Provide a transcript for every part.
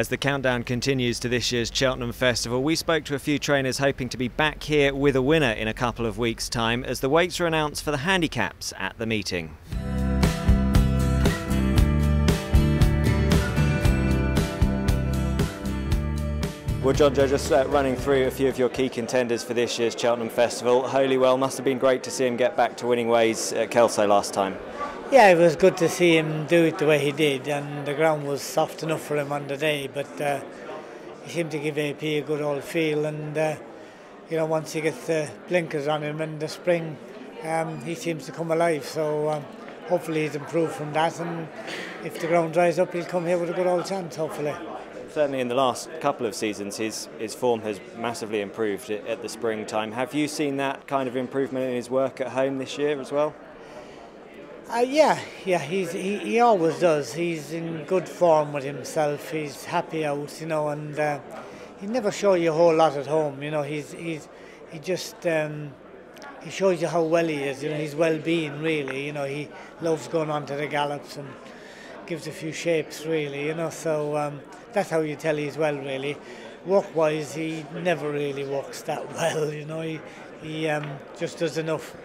As the countdown continues to this year's Cheltenham Festival, we spoke to a few trainers hoping to be back here with a winner in a couple of weeks' time as the weights are announced for the handicaps at the meeting. Well, John Joe, just running through a few of your key contenders for this year's Cheltenham Festival. Holywell, must have been great to see him get back to winning ways at Kelso last time. Yeah, it was good to see him do it the way he did, and the ground was soft enough for him on the day, but he seemed to give AP a good old feel, and you know, once he gets the blinkers on him in the spring, he seems to come alive, so hopefully he's improved from that, and if the ground dries up he'll come here with a good old chance, hopefully. Certainly in the last couple of seasons his form has massively improved at the springtime. Have you seen that kind of improvement in his work at home this year as well? Yeah, he always does. He's in good form with himself. He's happy out, you know, and he never shows you a whole lot at home. You know, he just he shows you how well he is. You know, his well-being really. You know, he loves going on to the gallops and gives a few shapes really. You know, so that's how you tell he's well really. Work-wise, he never really works that well. You know, he just does enough,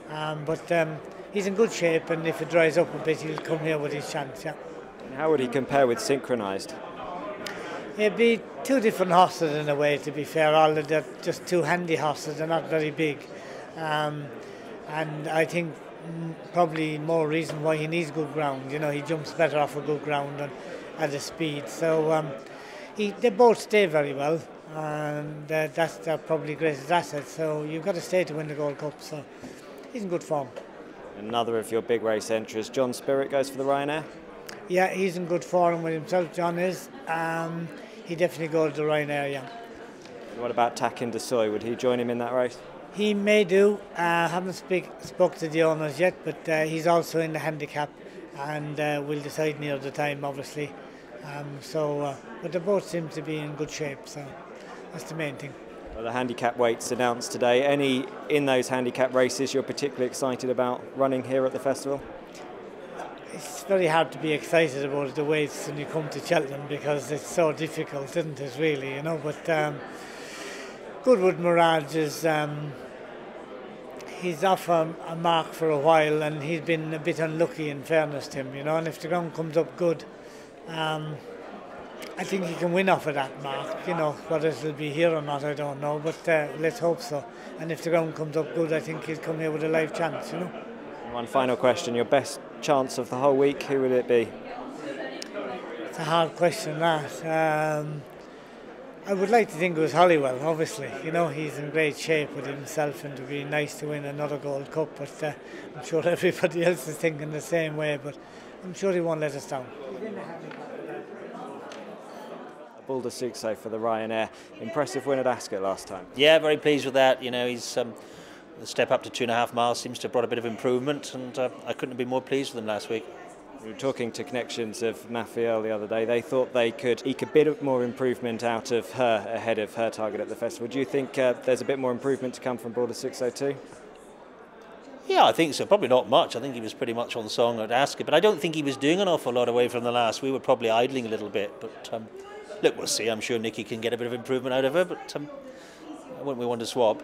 but. He's in good shape, and if it dries up a bit, he'll come here with his chance, yeah. And how would he compare with Synchronised? It'd be two different horses in a way, to be fair. All of they're just two handy horses, they're not very big. And I think probably more reason why he needs good ground. You know, he jumps better off a good ground and at a speed. So they both stay very well, and that's their probably greatest asset. So you've got to stay to win the Gold Cup, so he's in good form. Another of your big race entries, John Spirit, goes for the Ryanair? Yeah, he's in good form with himself, John is. He definitely goes to the Ryanair, yeah. What about Takin Desoy? Would he join him in that race? He may do. Haven't spoke to the owners yet, but he's also in the handicap, and we'll decide near the time, obviously. But they both seem to be in good shape, so that's the main thing. Well, the handicap weights announced today. Any in those handicap races you're particularly excited about running here at the festival? It's very hard to be excited about the weights when you come to Cheltenham because it's so difficult, isn't it, really, you know? But Goodwood Mirage is he's off a mark for a while, and he's been a bit unlucky in fairness to him, you know, and if the ground comes up good, I think he can win off of that mark, you know. Whether it'll be here or not, I don't know, but let's hope so. And if the ground comes up good, I think he'll come here with a live chance, you know. One final question, your best chance of the whole week, who would it be? It's a hard question, that. I would like to think it was Holywell, obviously. You know, he's in great shape with himself, and it would be nice to win another Gold Cup, but I'm sure everybody else is thinking the same way, but I'm sure he won't let us down. Boulder Sucso for the Ryanair. Impressive win at Ascot last time. Yeah, very pleased with that. You know, he's the step up to 2.5 miles seems to have brought a bit of improvement, and I couldn't have been more pleased with him last week. We were talking to connections of Nafiel the other day. They thought they could eke a bit more improvement out of her ahead of her target at the festival. Do you think there's a bit more improvement to come from Boulder Sucso too? Yeah, I think so. Probably not much. I think he was pretty much on song at Ascot, but I don't think he was doing an awful lot away from the last. We were probably idling a little bit, but look, we'll see. I'm sure Nikki can get a bit of improvement out of her, but wouldn't we want to swap?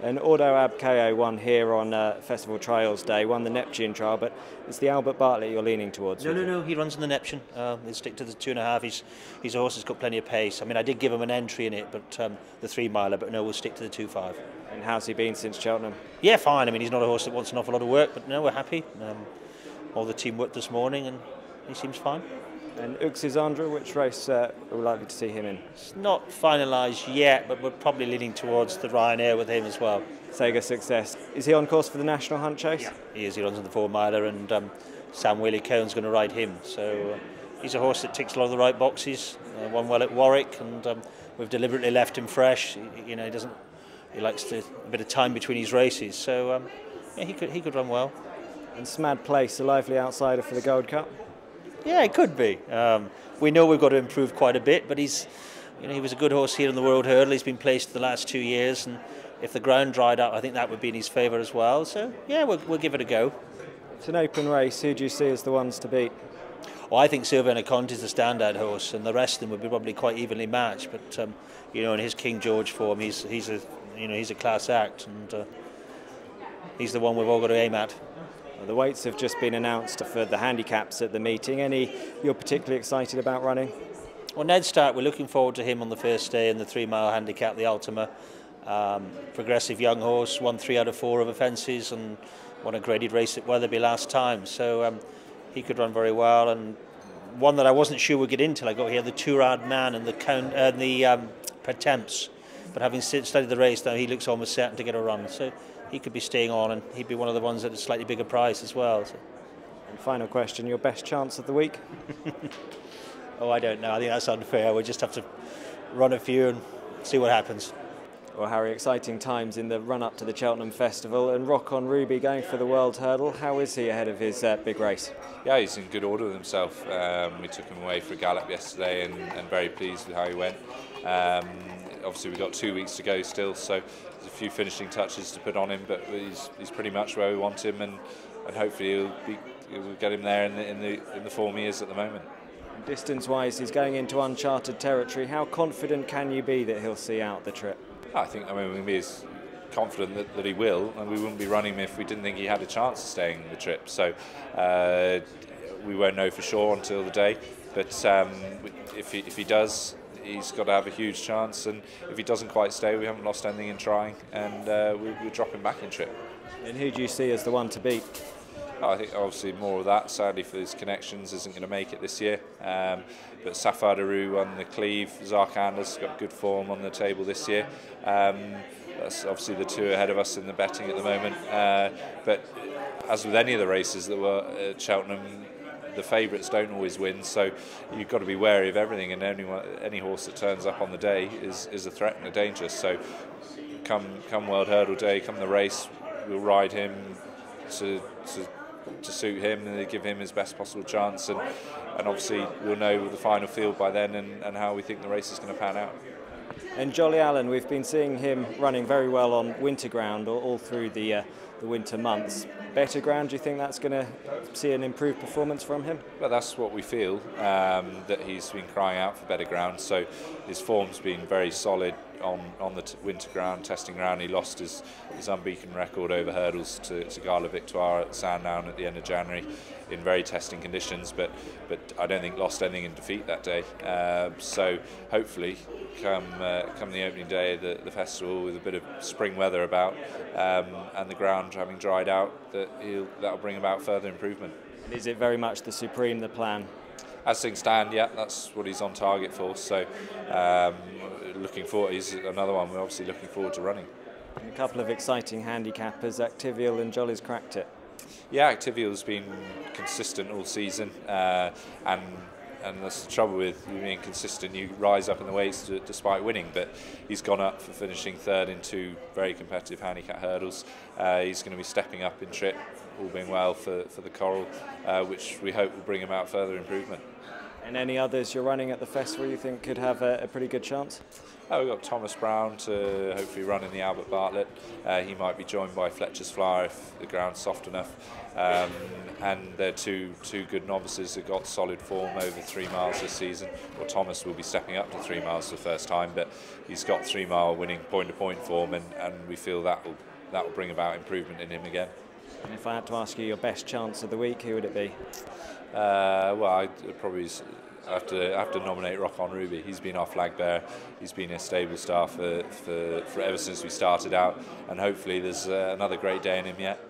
And Auto Abkeo won here on Festival Trials Day, won the Neptune trial, but it's the Albert Bartlett you're leaning towards. No, he runs in the Neptune. He'll stick to the 2.5. He's a horse that's got plenty of pace. I mean, I did give him an entry in it, but the 3 miler, but no, we'll stick to the 2.5. And how's he been since Cheltenham? Yeah, fine. I mean, he's not a horse that wants an awful lot of work, but no, we're happy. All the team worked this morning, and he seems fine. And Uxizandra, which race are we likely to see him in? It's not finalised yet, but we're probably leaning towards the Ryanair with him as well. Sega Success. Is he on course for the National Hunt Chase? Yeah, he is. He runs in the 4 miler, and Sam Whaley-Cohen's going to ride him. So he's a horse that ticks a lot of the right boxes. Won well at Warwick, and we've deliberately left him fresh. You know, he likes a bit of time between his races. So yeah, he could run well. And Smad Place, a lively outsider for the Gold Cup. Yeah, it could be. We know we've got to improve quite a bit, but he was a good horse here in the World Hurdle. He's been placed the last 2 years, and if the ground dried up, I think that would be in his favour as well. So yeah, we'll give it a go. It's an open race. Who do you see as the ones to beat? Well, I think Sylvain Conte is the standout horse, and the rest of them would be probably quite evenly matched. But in his King George form, he's a class act, and he's the one we've all got to aim at. Well, the weights have just been announced for the handicaps at the meeting. Any you're particularly excited about running? Well, Ned Stark, we're looking forward to him on the first day in the 3 mile handicap, the Ultima. Progressive young horse, won 3 out of 4 of fences, and won a graded race at Wetherby last time. So he could run very well, and one that I wasn't sure would get in till I got here, the Tourade Man and the Pretemps. But having studied the race now, he looks almost certain to get a run. So he could be staying on, and he'd be one of the ones at a slightly bigger price as well. So. And final question, your best chance of the week? Oh, I don't know. I think that's unfair. We'll just have to run a few and see what happens. Well, Harry, exciting times in the run-up to the Cheltenham Festival, and Rock on Ruby going for the World Hurdle. How is he ahead of his big race? Yeah, he's in good order with himself. We took him away for a gallop yesterday and very pleased with how he went. Obviously we've got 2 weeks to go still, so there's a few finishing touches to put on him, but he's pretty much where we want him, and hopefully we'll get him there in the form he is at the moment. Distance-wise, he's going into uncharted territory. How confident can you be that he'll see out the trip? I mean, we can be as confident that he will, and we wouldn't be running him if we didn't think he had a chance of staying the trip. So we won't know for sure until the day. But if he does, he's got to have a huge chance. And if he doesn't quite stay, we haven't lost anything in trying, and we'll drop him back in trip. And who do you see as the one to beat? I think obviously more of that, sadly for his connections, isn't going to make it this year. But Safar Daru on the Cleve, Zarkanda's got good form on the table this year. That's obviously the two ahead of us in the betting at the moment. But as with any of the races that were at Cheltenham, the favourites don't always win, so you've got to be wary of everything, and any horse that turns up on the day is a threat and a danger. So come World Hurdle Day, come the race, we'll ride him to suit him and give him his best possible chance, and obviously we'll know the final field by then and how we think the race is going to pan out. And Jolly Allen, we've been seeing him running very well on winter ground all through the winter months. Better ground, do you think that's going to see an improved performance from him? Well, that's what we feel, that he's been crying out for better ground. So his form's been very solid on the winter ground, testing ground. He lost his unbeaten record over hurdles to Gala Victoire at Sandown at the end of January in very testing conditions, but I don't think lost anything in defeat that day. So hopefully come the opening day of the festival with a bit of spring weather about and the ground having dried out, that'll bring about further improvement. And is it very much the Supreme, the plan? As things stand, yeah, that's what he's on target for. So looking forward, he's another one we're obviously looking forward to running. And a couple of exciting handicappers, Activial and Jolly's cracked it. Yeah, Activial's been consistent all season, and that's the trouble with you being consistent. You rise up in the weights despite winning, but he's gone up for finishing third in 2 very competitive handicap hurdles. He's going to be stepping up in trip, all being well for the Coral, which we hope will bring him out further improvement. And any others you're running at the festival you think could have a pretty good chance? We've got Thomas Brown to hopefully run in the Albert Bartlett. He might be joined by Fletcher's Flower if the ground's soft enough. And they're two good novices who got solid form over 3 miles this season. Well, Thomas will be stepping up to 3 miles for the first time, but he's got 3 mile winning point-to-point form, and we feel that will bring about improvement in him again. And if I had to ask you your best chance of the week, who would it be? Well, I'd probably have to nominate Rock on Ruby. He's been our flag bearer. He's been a stable star for ever since we started out, and hopefully there's another great day in him yet.